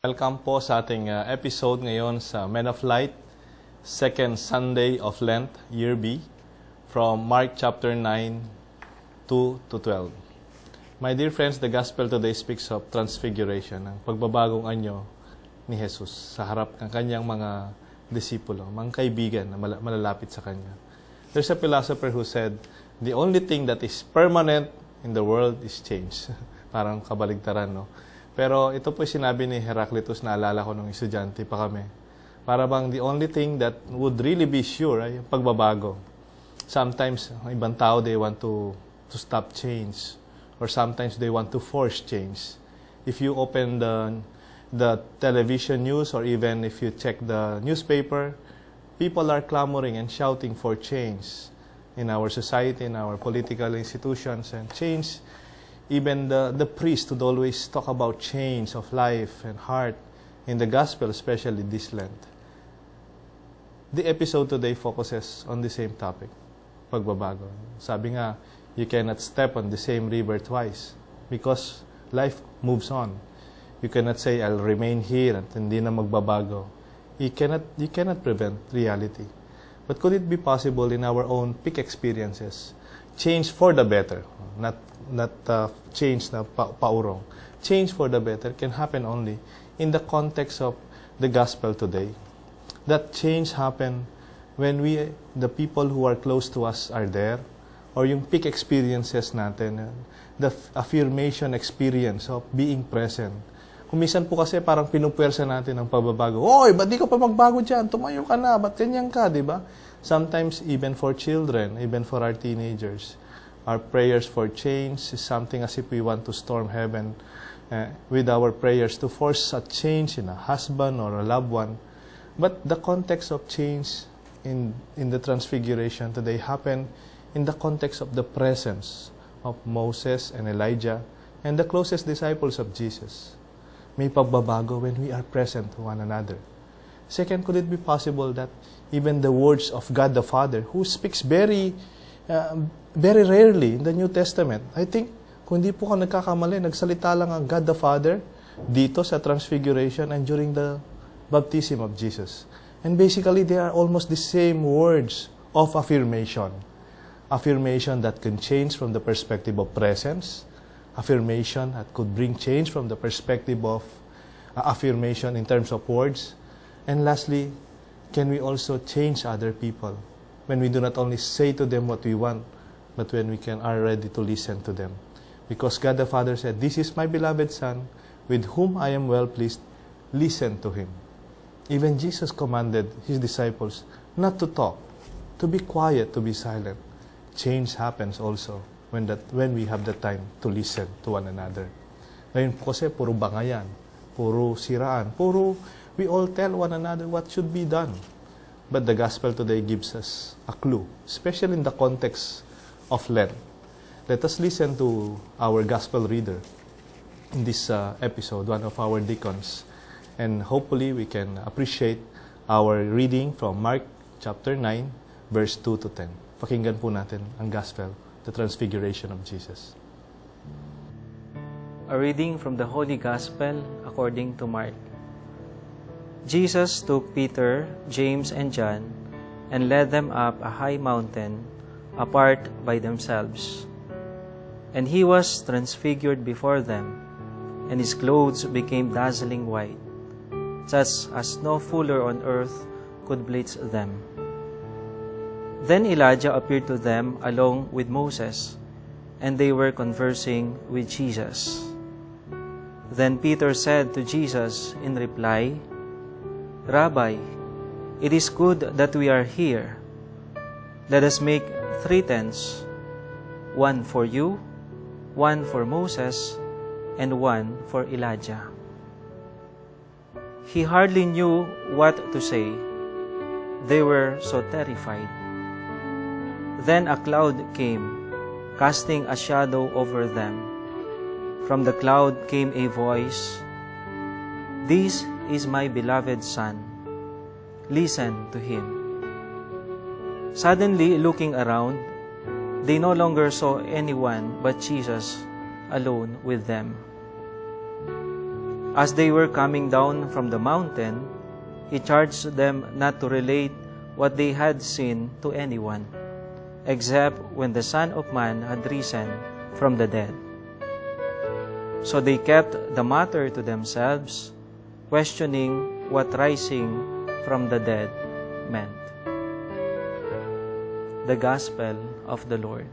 Welcome po sa ating episode ngayon sa Men of Light, second Sunday of Lent, Year B, from Mark chapter 9, 2-12. My dear friends, the Gospel today speaks of transfiguration, ang pagbabagong anyo ni Jesus sa harap ng kanyang mga disipulo, mga kaibigan na malalapit sa kanya. There's a philosopher who said, the only thing that is permanent in the world is change. Parang kabaligtaran, no? Pero ito po sinabi ni Heraclitus, naalala ko nung estudyante pa kami. Para bang the only thing that would really be sure ay yung pagbabago. Sometimes, ibang tao, they want to stop change. Or sometimes they want to force change. If you open the television news or even if you check the newspaper, people are clamoring and shouting for change in our society, in our political institutions, and change. Even the priest would always talk about change of life and heart in the gospel, especially this Lent. The episode today focuses on the same topic, pagbabago. Sabi nga, you cannot step on the same river twice because life moves on. You cannot say, I'll remain here at hindi na magbabago. You cannot prevent reality. But could it be possible in our own peak experiences, change for the better, not change na paurong. Change for the better can happen only in the context of the gospel today. That change happen when the people who are close to us are there, or yung peak experiences natin, the affirmation experience of being present. Kumisan po kasi parang pinupwersa natin ang pagbabago. Oy, ba't di ka pa magbago dyan? Tumayo ka na, ba't ganyan ka, di ba? Sometimes even for children, even for our teenagers, our prayers for change is something as if we want to storm heaven with our prayers to force a change in a husband or a loved one. But the context of change in the transfiguration today happened in the context of the presence of Moses and Elijah and the closest disciples of Jesus. May pagbabago when we are present to one another. Second, could it be possible that even the words of God the Father, who speaks very rarely in the New Testament, I think, kung hindi po ka nagkakamali, nagsalita lang ang God the Father dito sa Transfiguration and during the baptism of Jesus. And basically, they are almost the same words of affirmation. Affirmation that can change from the perspective of presence, affirmation that could bring change from the perspective of affirmation in terms of words. And lastly, can we also change other people when we do not only say to them what we want, but when we are ready to listen to them? Because God the Father said, "This is my beloved Son, with whom I am well pleased. Listen to Him." Even Jesus commanded His disciples not to talk, to be quiet, to be silent. Change happens also when we have the time to listen to one another. Ngayon po kasi puro bangayan, puro siraan, we all tell one another what should be done. But the gospel today gives us a clue, especially in the context of Lent. Let us listen to our gospel reader in this episode, one of our deacons. And hopefully we can appreciate our reading from Mark chapter 9, verse 2-10. Pakinggan po natin ang gospel, the transfiguration of Jesus. A reading from the Holy Gospel according to Mark. Jesus took Peter, James, and John and led them up a high mountain apart by themselves. And he was transfigured before them, and his clothes became dazzling white, such as no fuller on earth could bleach them. Then Elijah appeared to them along with Moses, and they were conversing with Jesus. Then Peter said to Jesus in reply, "Rabbi, it is good that we are here. Let us make 3 tents, one for you, one for Moses, and one for Elijah." He hardly knew what to say. They were so terrified. Then a cloud came, casting a shadow over them. From the cloud came a voice, "This is my beloved Son. Listen to Him." Suddenly, looking around, they no longer saw anyone but Jesus alone with them. As they were coming down from the mountain, he charged them not to relate what they had seen to anyone, except when the Son of Man had risen from the dead. So they kept the matter to themselves, questioning what rising from the dead meant. The Gospel of the Lord.